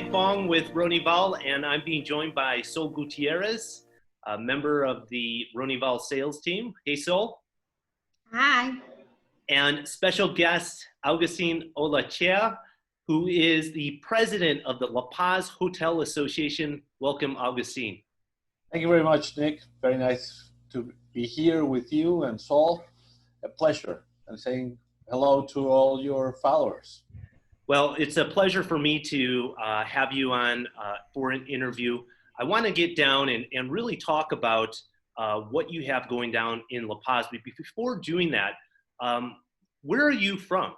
Nick Fong with Ronival, and I'm being joined by Sol Gutierrez, a member of the Ronival sales team. Hey, Sol. Hi. And special guest, Augustine Olachea, who is the president of the Paz Hotel Association. Welcome, Augustine. Thank you very much, Nick. Very nice to be here with you and Sol. A pleasure. I'm saying hello to all your followers. Well, it's a pleasure for me to have you on for an interview. I want to get down and really talk about what you have going down in La Paz. But before doing that, where are you from?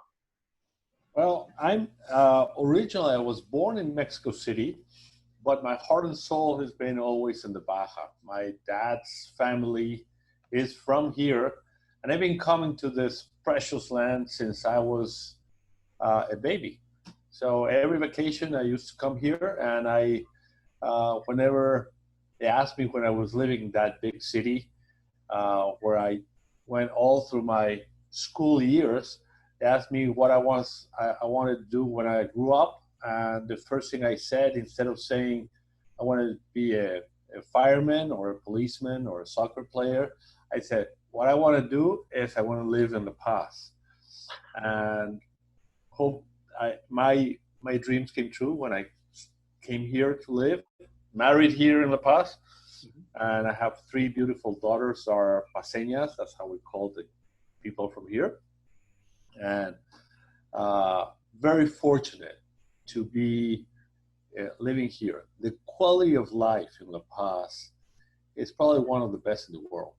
Well, I'm originally, I was born in Mexico City, but my heart and soul has been always in the Baja. My dad's family is from here, and I've been coming to this precious land since I was a baby. So every vacation I used to come here, and I, whenever they asked me when I was living in that big city, where I went all through my school years, they asked me what I wanted to do when I grew up. And the first thing I said, instead of saying I wanted to be a fireman or a policeman or a soccer player, I said, what I want to do is I want to live in La Paz. And hope my dreams came true when I came here to live, married here in La Paz. And I have three beautiful daughters, are paseñas, that's how we call the people from here. And very fortunate to be living here. The quality of life in La Paz is probably one of the best in the world.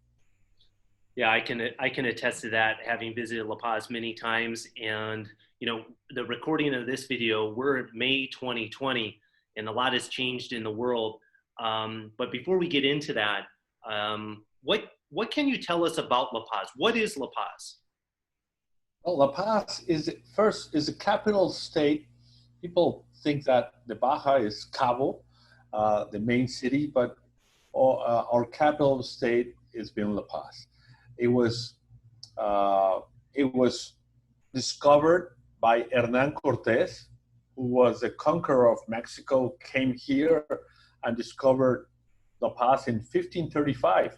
Yeah, I can attest to that, having visited La Paz many times. And you know, the recording of this video, we're at May 2020, and a lot has changed in the world. But before we get into that, what can you tell us about La Paz? What is La Paz? Well, La Paz is a capital state. People think that the Baja is Cabo, the main city, but our capital state has been La Paz. It was discovered by Hernán Cortés, who was the conqueror of Mexico, came here and discovered La Paz in 1535.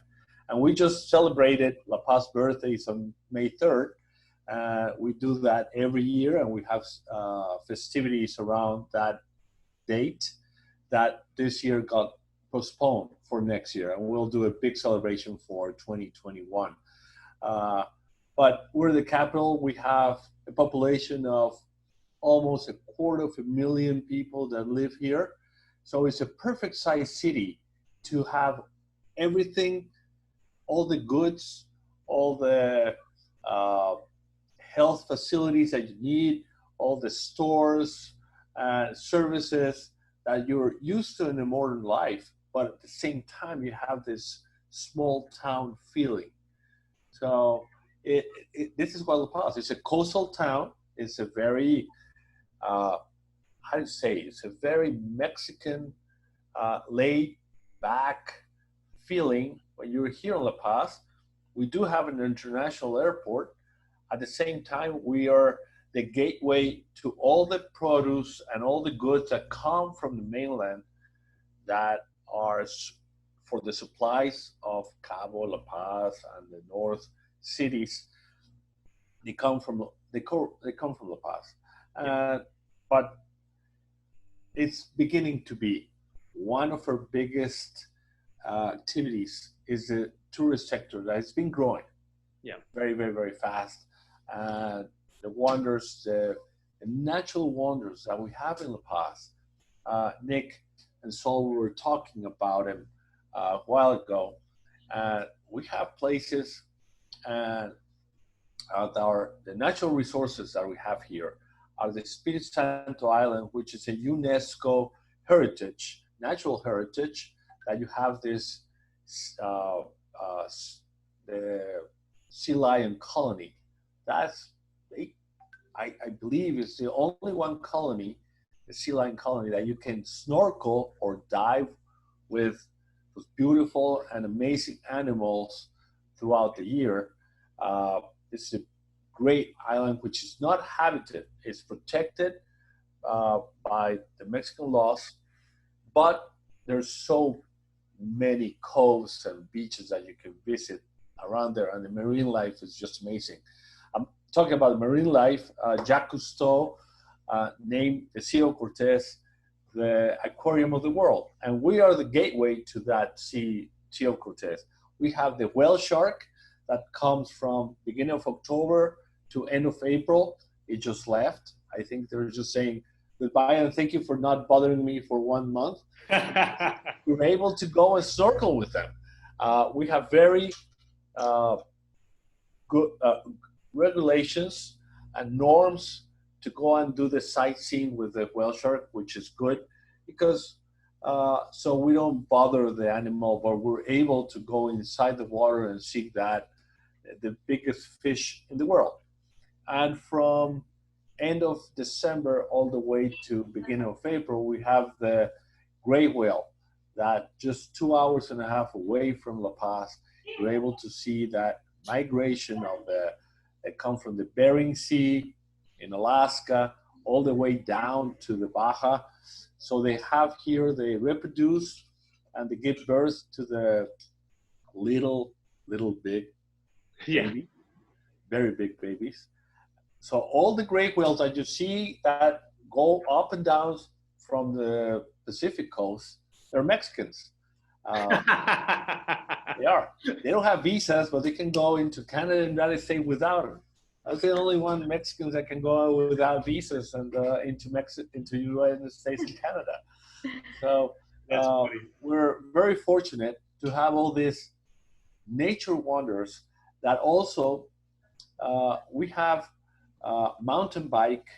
And we just celebrated La Paz birthdays on May 3rd. We do that every year, and we have festivities around that date that this year got postponed for next year. And we'll do a big celebration for 2021. But we're the capital. We have a population of almost 250,000 people that live here. So it's a perfect size city to have everything, all the goods, all the health facilities that you need, all the stores and services that you're used to in a modern life, but at the same time you have this small town feeling. So this is what La Paz. It's a coastal town. It's a very, it's a very Mexican, laid back feeling when you're here in La Paz. We do have an international airport. At the same time, we are the gateway to all the produce and all the goods that come from the mainland that are for the supplies of Cabo, La Paz, and the north cities. They come from La Paz, but it's beginning to be one of our biggest activities is the tourist sector that has been growing, very, very, very fast. And the wonders, the natural wonders that we have in La Paz. Nick and Sol were talking about them a while ago. We have places and the natural resources that we have here are the Espiritu Santo Island, which is a UNESCO heritage, natural heritage, that you have this the sea lion colony. I believe it's the only one colony, the sea lion colony, that you can snorkel or dive with those beautiful and amazing animals throughout the year. It's a great island which is not habited. It's protected by the Mexican laws, but there's so many coves and beaches that you can visit around there, and the marine life is just amazing. I'm talking about marine life. Jacques Cousteau named the Sea Cortez the aquarium of the world, and we are the gateway to that Sea Cortez. We have the whale shark that comes from beginning of October to end of April. It just left. I think they're just saying goodbye and thank you for not bothering me for 1 month. We were able to go and snorkel with them. We have very good regulations and norms to go and do the sightseeing with the whale shark, which is good because so we don't bother the animal, but we're able to go inside the water and see that the biggest fish in the world. And from end of December all the way to beginning of April, we have the gray whale that just 2.5 hours away from La Paz, you're able to see that migration of that come from the Bering Sea in Alaska all the way down to the Baja. So they have here, they reproduce and they give birth to the little big baby, very big babies. So all the gray whales that you see that go up and down from the Pacific coast, they're Mexicans. They are. They don't have visas, but they can go into Canada and United States without them. That's the only one Mexicans that can go without visas and into United States and Canada. So we're very fortunate to have all these nature wonders that also we have mountain bike,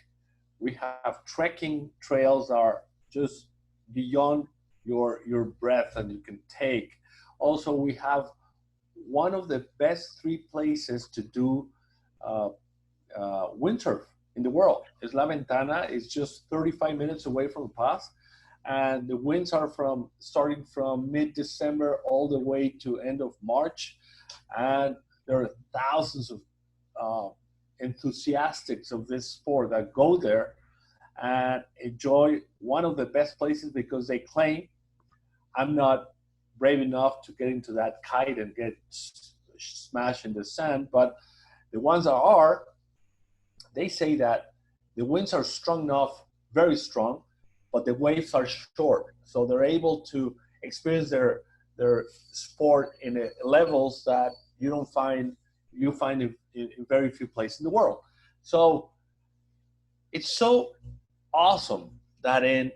we have trekking trails that are just beyond your breath and you can take. Also, we have one of the best 3 places to do windsurf in the world. It's La Ventana. It's just 35 minutes away from La Paz. And the winds are starting from mid-December all the way to end of March. And there are thousands of enthusiasts of this sport that go there and enjoy one of the best places because they claim, I'm not brave enough to get into that kite and get smashed in the sand, but the ones that are, they say that the winds are strong enough, very strong, but the waves are short. So they're able to experience their sport in levels that you find in very few places in the world. So it's so awesome that in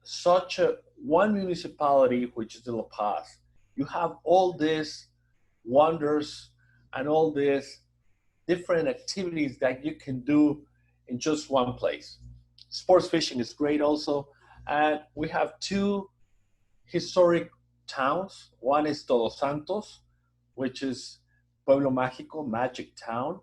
such a one municipality, which is the La Paz, you have all these wonders and all these different activities that you can do in just one place. Sports fishing is great also. And we have 2 historic towns. One is Todos Santos, which is Pueblo Mágico, magic town.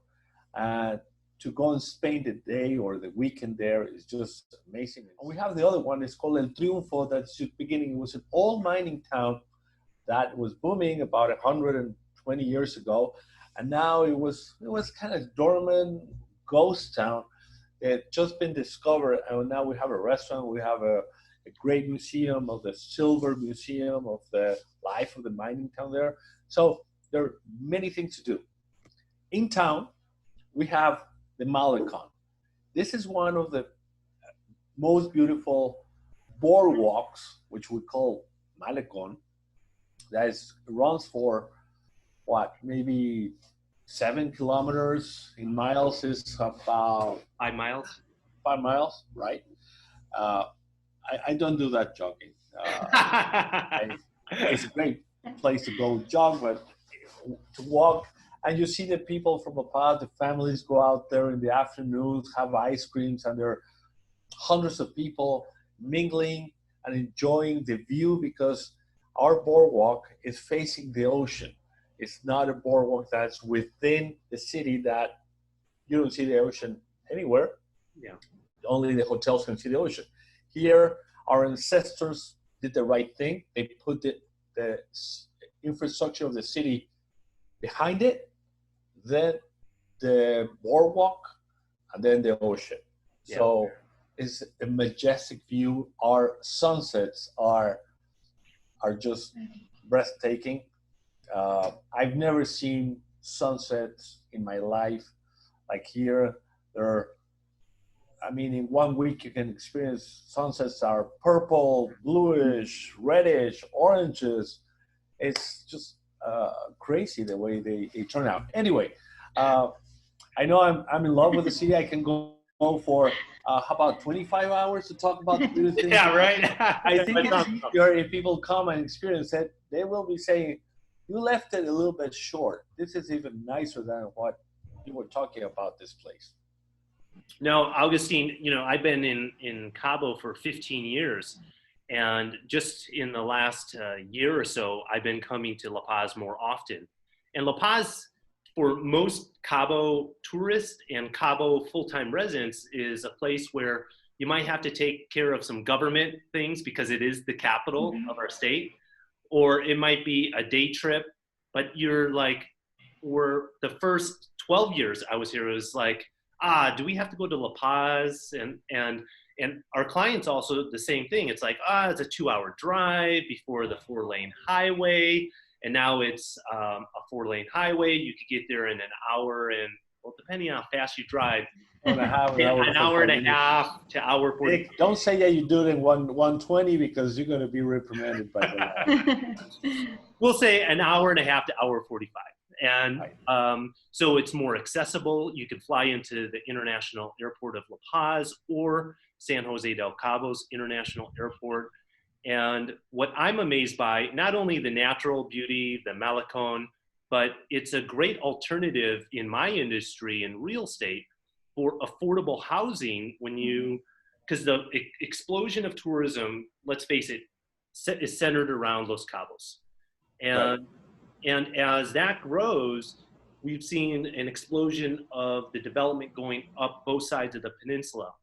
To go and spend the day or the weekend there is just amazing. And we have the other one, it's called El Triunfo, that's just beginning. It was an old mining town that was booming about 120 years ago. And now it was kind of dormant ghost town. It had just been discovered, and now we have a restaurant, we have a great museum of the silver museum of the life of the mining town there. So there are many things to do. In town, we have the Malecon. This is one of the most beautiful boardwalks, which we call Malecon, that runs for maybe 7 kilometers. In miles is about 5 miles. 5 miles, right? I don't do that jogging. It's a great place to go jog, but to walk, and you see the people from La Paz, the families go out there in the afternoons, have ice creams, and there are hundreds of people mingling and enjoying the view because our boardwalk is facing the ocean. It's not a boardwalk that's within the city that you don't see the ocean anywhere. Yeah. Only the hotels can see the ocean. Here, our ancestors did the right thing. They put the infrastructure of the city behind it, then the boardwalk, and then the ocean. Yeah. So is a majestic view. Our sunsets are just breathtaking. I've never seen sunsets in my life like here. There, I mean, in 1 week you can experience sunsets that are purple, bluish, reddish, oranges. It's just crazy the way they turn out. Anyway, uh, I know I'm in love with the city. I can go for how about 25 hours to talk about the beauty things. Yeah, right. I think it's easier if people come and experience it. They will be saying, "You left it a little bit short. This is even nicer than what you were talking about this place." No, Augustine, I've been in Cabo for 15 years. And just in the last year or so, I've been coming to La Paz more often. And La Paz, for most Cabo tourists and Cabo full-time residents, is a place where you might have to take care of some government things because it is the capital of our state, or it might be a day trip. But you're like, for the first 12 years I was here, it was like, do we have to go to La Paz? And our clients also the same thing. It's like, it's a 2-hour drive before the 4-lane highway. And now it's a 4-lane highway. You could get there in an hour and, well, depending on how fast you drive, an hour and a half to hour 40. Nick, don't say that you do it in 120 because you're going to be reprimanded by the law. We'll say an hour and a half to hour 45. And so it's more accessible. You can fly into the International Airport of La Paz or San Jose del Cabo's International Airport. And what I'm amazed by, not only the natural beauty, the Malecon, but it's a great alternative in my industry in real estate for affordable housing because the explosion of tourism, let's face it, is centered around Los Cabos. And as that grows, we've seen an explosion of the development going up both sides of the peninsula,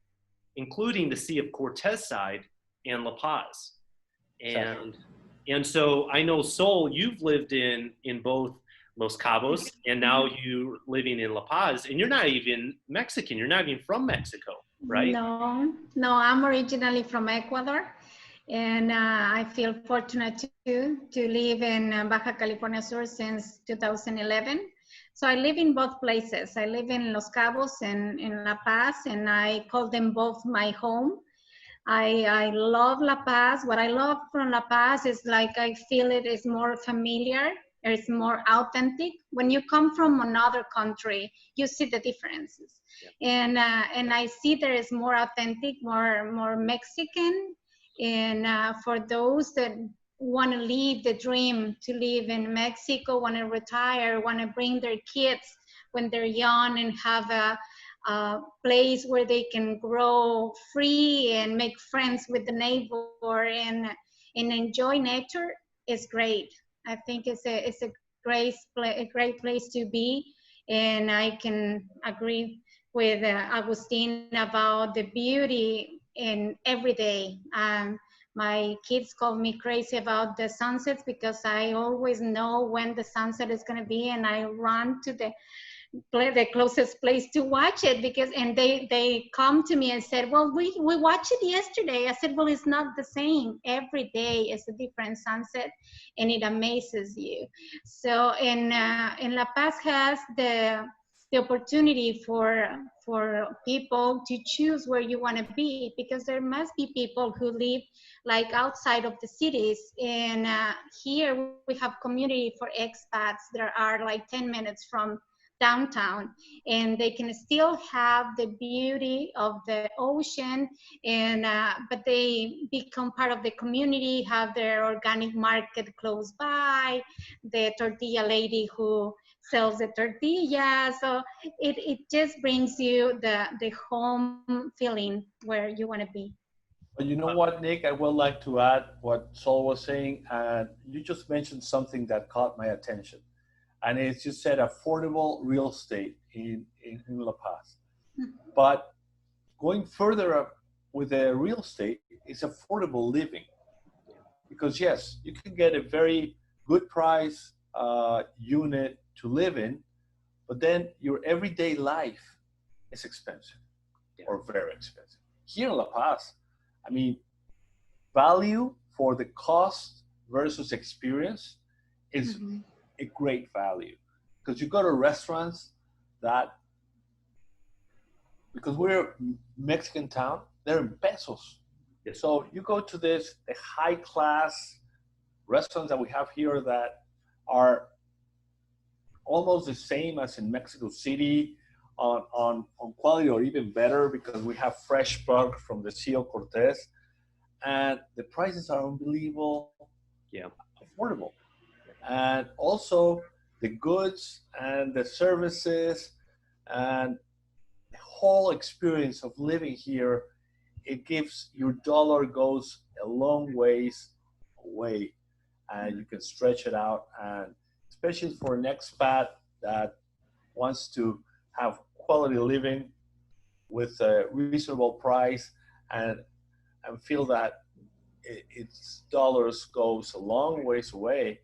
including the Sea of Cortez side and La Paz. And so I know, Sol, you've lived in both Los Cabos and now you're living in La Paz, and you're not even Mexican. You're not even from Mexico, right? No, I'm originally from Ecuador. And I feel fortunate to live in Baja California Sur since 2011. So I live in both places. I live in Los Cabos and in La Paz, and I call them both my home. I love La Paz. What I love from La Paz is like I feel it is more familiar. It's more authentic. When you come from another country, you see the differences. Yeah. And I see there is more authentic, more Mexican. And for those that want to live the dream to live in Mexico, want to retire, want to bring their kids when they're young and have a place where they can grow free and make friends with the neighbor and enjoy nature, is great. I think it's a great place to be. And I can agree with Agustin about the beauty in every day. My kids call me crazy about the sunsets because I always know when the sunset is going to be, and I run to the closest place to watch it and they come to me and said, well, we watched it yesterday. I said, well, it's not the same. Every day is a different sunset, and it amazes you. So in La Paz has the opportunity for people to choose where you want to be, because there must be people who live like outside of the cities. And here we have community for expats that are like 10 minutes from downtown, and they can still have the beauty of the ocean, and but they become part of the community, have their organic market close by, the tortilla lady who sells the tortilla. So it just brings you the home feeling where you want to be. But you know what, Nick, I would like to add what Sol was saying, and you just mentioned something that caught my attention. And it's just said affordable real estate in La Paz. But going further up with the real estate is affordable living. Because yes, you can get a very good price unit to live in, but then your everyday life is expensive or very expensive. here in La Paz, I mean, value for the cost versus experience is a great value. Because you go to restaurants that, because we're Mexican town, they're in pesos. Yes. So you go to the high class restaurants that we have here that are almost the same as in Mexico City on quality, or even better, because we have fresh product from the Cio Cortez, and the prices are unbelievable, affordable. And also the goods and the services and the whole experience of living here, it gives your dollar goes a long ways away, and you can stretch it out. And especially for an expat that wants to have quality living with a reasonable price, and feel that its dollars goes a long ways away,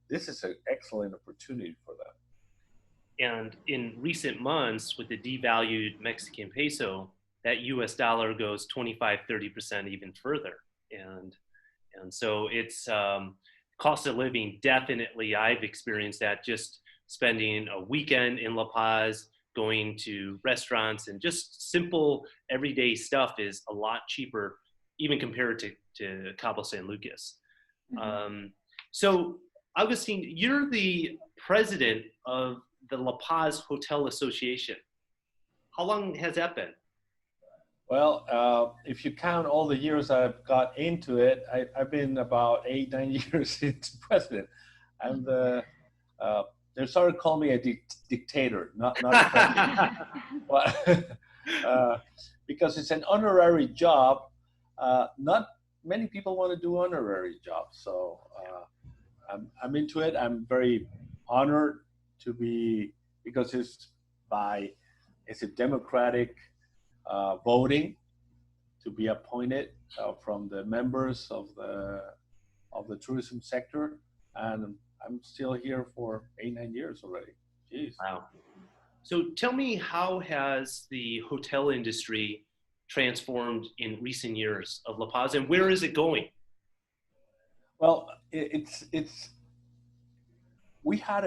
this is an excellent opportunity for them. And in recent months, with the devalued Mexican peso, that US dollar goes 25-30% even further. And so it's cost of living, definitely, I've experienced that just spending a weekend in La Paz, going to restaurants, and just simple everyday stuff is a lot cheaper, even compared to Cabo San Lucas. So Augustine, you're the president of the La Paz Hotel Association. How long has that been? Well, if you count all the years I've got into it, I've been about 8-9 years into president. I'm the they started calling me a dictator, not a president, but because it's an honorary job. Not many people want to do honorary jobs, so I'm into it. I'm very honored to be, because it's a democratic voting to be appointed from the members of the tourism sector, and I'm still here for 8-9 years already. Jeez. Wow. So tell me, how has the hotel industry transformed in recent years of La Paz, and where is it going? Well, we had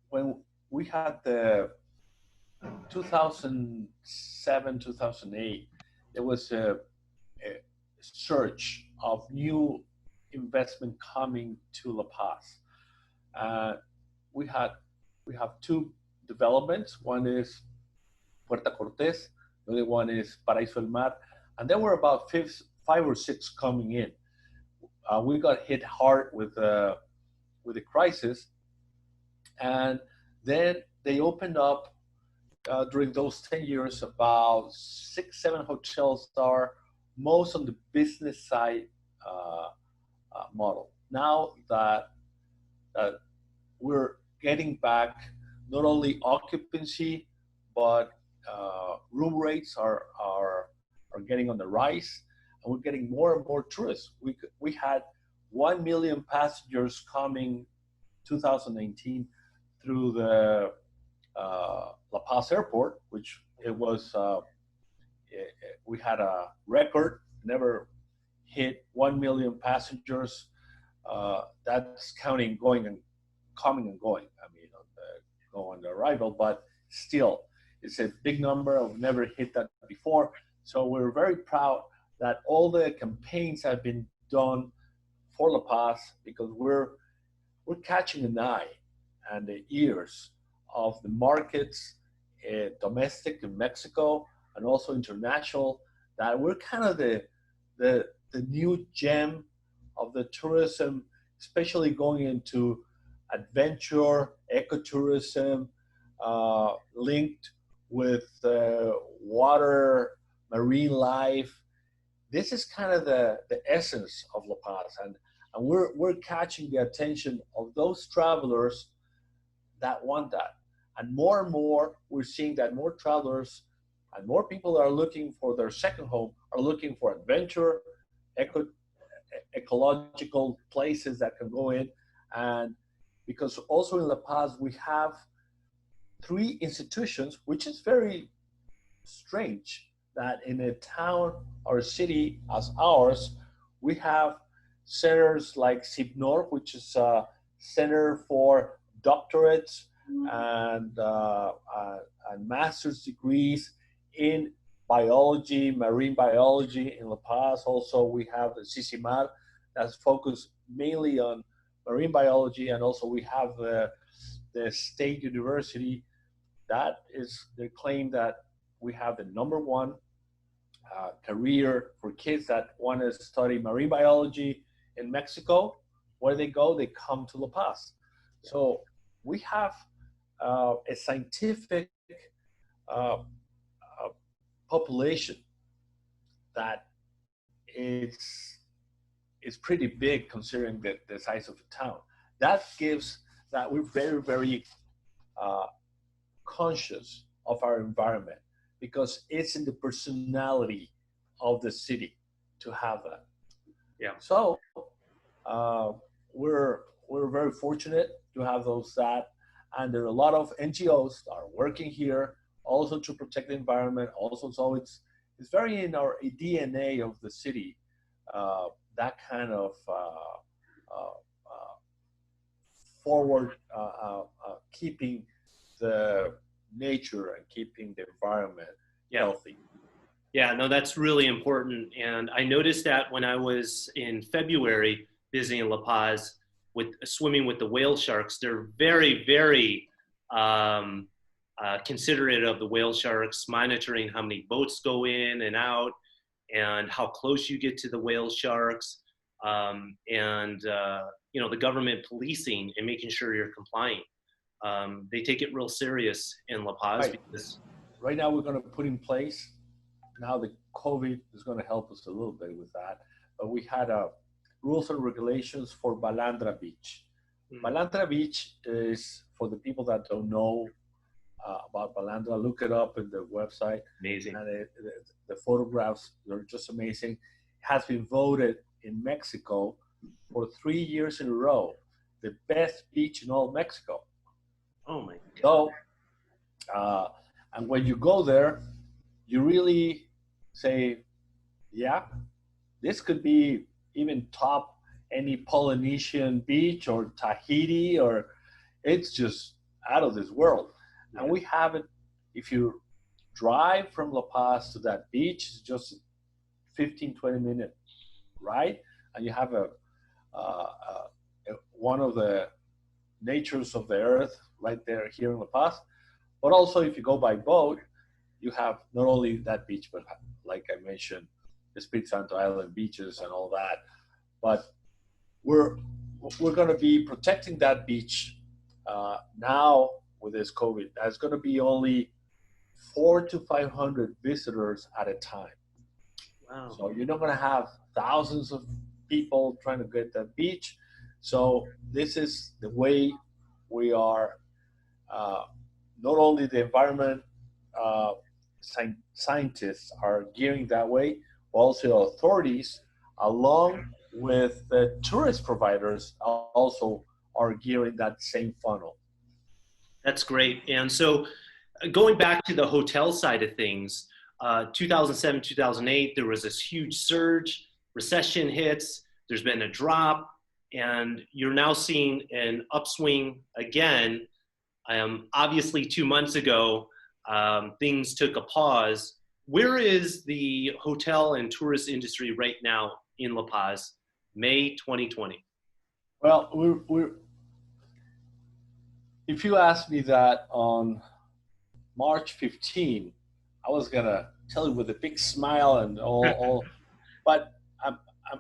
when we had the 2007, 2008, there was a surge of new investment coming to La Paz. We have two developments. One is Puerta Cortés, the other one is Paraíso del Mar, and there were about 5 or 6 coming in. We got hit hard with the crisis, and then they opened up during those 10 years about 6-7 hotels that are most on the business side model. Now that we're getting back not only occupancy, but room rates are getting on the rise, and we're getting more and more tourists. We had 1 million passengers coming 2019 through the La Paz airport, which it was we had a record, never hit 1 million passengers. That's counting going and coming and going. I mean, on the arrival, but still, it's a big number. I've never hit that before. So we're very proud that all the campaigns have been done for La Paz, because we're catching an eye and the ears of the markets, domestic in Mexico and also international, that we're kind of the new gem of the tourism, especially going into adventure, ecotourism, linked with water, marine life. This is kind of the essence of La Paz, and we're catching the attention of those travelers that want that. And more, we're seeing that more travelers and more people that are looking for their second home are looking for adventure, ecological places that can go in. And because also in La Paz, we have 3 institutions, which is very strange that in a town or a city as ours, we have centers like SIPNOR, which is a center for doctorates and master's degrees in biology, marine biology in La Paz. Also, we have the CICIMAR that's focused mainly on marine biology, and also we have the State University. That is their claim that we have the number one career for kids that want to study marine biology in Mexico. Where they go, they come to La Paz. So we have a scientific uh, population that is pretty big considering the size of the town. That gives that we're very, very conscious of our environment because it's in the personality of the city to have that. Yeah. So uh, we're very fortunate to have those that, and there are a lot of NGOs that are working here also to protect the environment. Also, so it's very in our DNA of the city. That kind of forward keeping the nature and keeping the environment healthy. Yeah, no, that's really important. And I noticed that when I was in February visiting La Paz with swimming with the whale sharks, they're very, very considerate of the whale sharks, monitoring how many boats go in and out and how close you get to the whale sharks. You know, the government policing and making sure you're compliant. They take it real serious in La Paz. Right. Because right now we're going to put in place, now the COVID is going to help us a little bit with that, but we had rules and regulations for Balandra Beach. Balandra Beach is, for the people that don't know about Balandra, look it up in the website. Amazing. And the photographs, they're just amazing. It has been voted in Mexico for 3 years in a row the best beach in all Mexico. Oh my God. So, and when you go there, you really say, yeah, this could be even top any Polynesian beach or Tahiti, or it's just out of this world. Yeah. And we have it, if you drive from La Paz to that beach, it's just 15, 20-minute ride, and you have one of the natures of the earth right there here in La Paz. But also, if you go by boat, you have not only that beach, but like I mentioned, the Espiritu Santo Island beaches and all that. But we're going to be protecting that beach now with this COVID. There's going to be only 400 to 500 visitors at a time. Wow. So you're not going to have thousands of people trying to get that beach. So this is the way we are, not only the environment scientists are gearing that way, but also authorities, along with the tourist providers, also are gearing that same funnel. That's great. And so going back to the hotel side of things, 2007, 2008, there was this huge surge, recession hits, there's been a drop, and you're now seeing an upswing again. Obviously 2 months ago, things took a pause. Where is the hotel and tourist industry right now in La Paz, May 2020? Well, we're if you asked me that on March 15, I was gonna tell you with a big smile and all but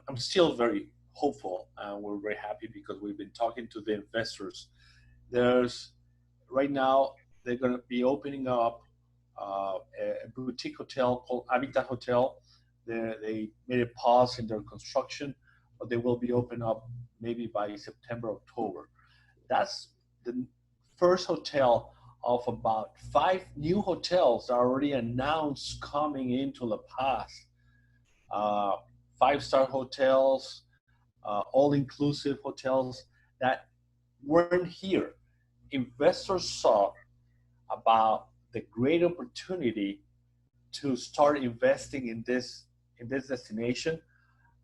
I'm still very hopeful, and we're very happy because we've been talking to the investors. There's right now they're going to be opening up a boutique hotel called Habitat Hotel. They made a pause in their construction, but they will be open up maybe by September, October. That's the first hotel of about 5 new hotels that are already announced coming into La Paz. 5-star hotels, all-inclusive hotels that weren't here. Investors saw about the great opportunity to start investing in this destination,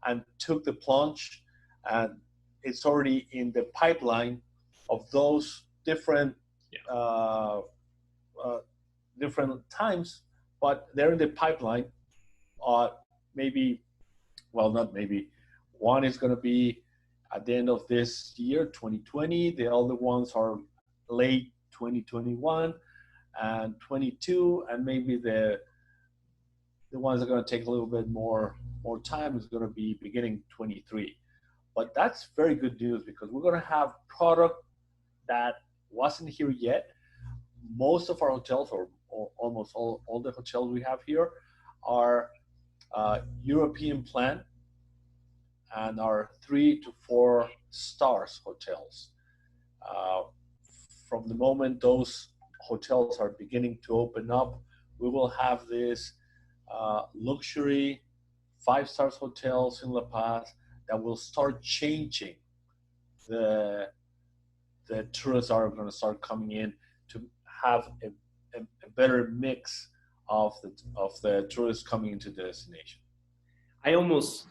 and took the plunge, and it's already in the pipeline of those different different times, but they're in the pipeline. Maybe, well, not maybe. One is going to be at the end of this year, 2020. The other ones are late 2021 and 22, and maybe the ones that are going to take a little bit more time is going to be beginning 23. But that's very good news, because we're going to have product that wasn't here yet. Most of our hotels, or almost all the hotels we have here, are European plan and are 3 to 4 stars hotels. From the moment those hotels are beginning to open up, we will have this luxury 5-star hotels in La Paz that will start changing the tourists are going to start coming in, to have a better mix of the tourists coming into the destination. I almost,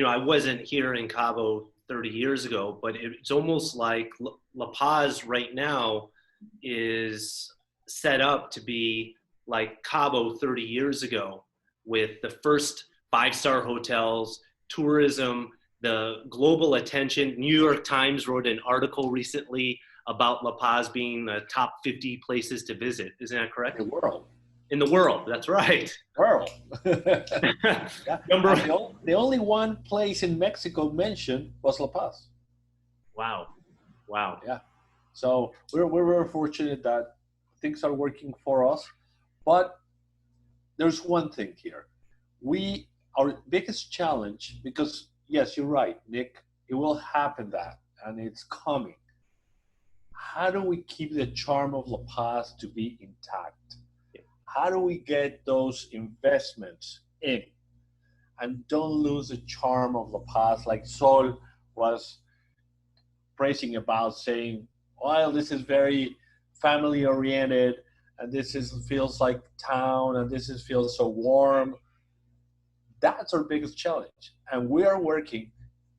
I wasn't here in Cabo 30 years ago, but it's almost like La Paz right now is set up to be like Cabo 30 years ago, with the first 5-star hotels, tourism, the global attention. New York Times wrote an article recently about La Paz being the top 50 places to visit. Isn't that correct? In the world. In the world, that's right. World. Number the only one place in Mexico mentioned was La Paz. Wow. Yeah. So we're very fortunate that things are working for us. But there's one thing here. Our biggest challenge, because yes, you're right, Nick, it will happen and it's coming. How do we keep the charm of La Paz to be intact? How do we get those investments in and don't lose the charm of La Paz, like Sol was praising about, saying, well, this is very family oriented, and feels like town, and feels so warm. That's our biggest challenge. And we are working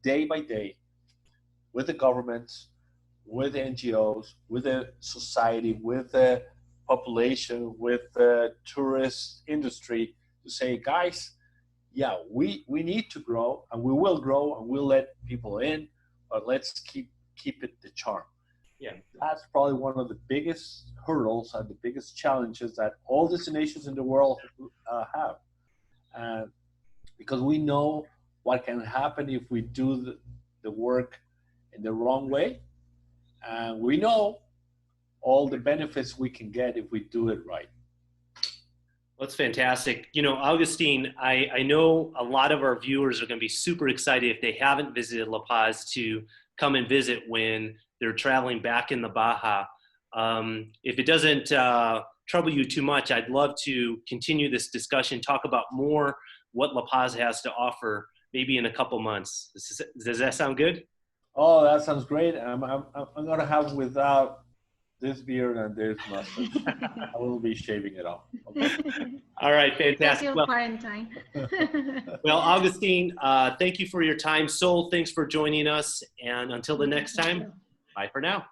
day by day with the governments, with the NGOs, with the society, with the population, with the tourist industry, to say, guys, yeah, we need to grow, and we will grow, and we'll let people in, but let's keep it the charm. Yeah, that's probably one of the biggest hurdles and the biggest challenges that all destinations in the world have. Because we know what can happen if we do the work in the wrong way, and we know all the benefits we can get if we do it right. That's fantastic. Augustine, I know a lot of our viewers are going to be super excited if they haven't visited La Paz to come and visit when they're traveling back in the Baja. If it doesn't trouble you too much, I'd love to continue this discussion, talk about more what La Paz has to offer, maybe in a couple months. Does that sound good? Oh, that sounds great. I'm going to have without this beard and this mustache. I will be shaving it off. Okay. All right, fantastic. That's your quarantine. Well, Augustine, thank you for your time. Sol, thanks for joining us. And until the next time, bye for now.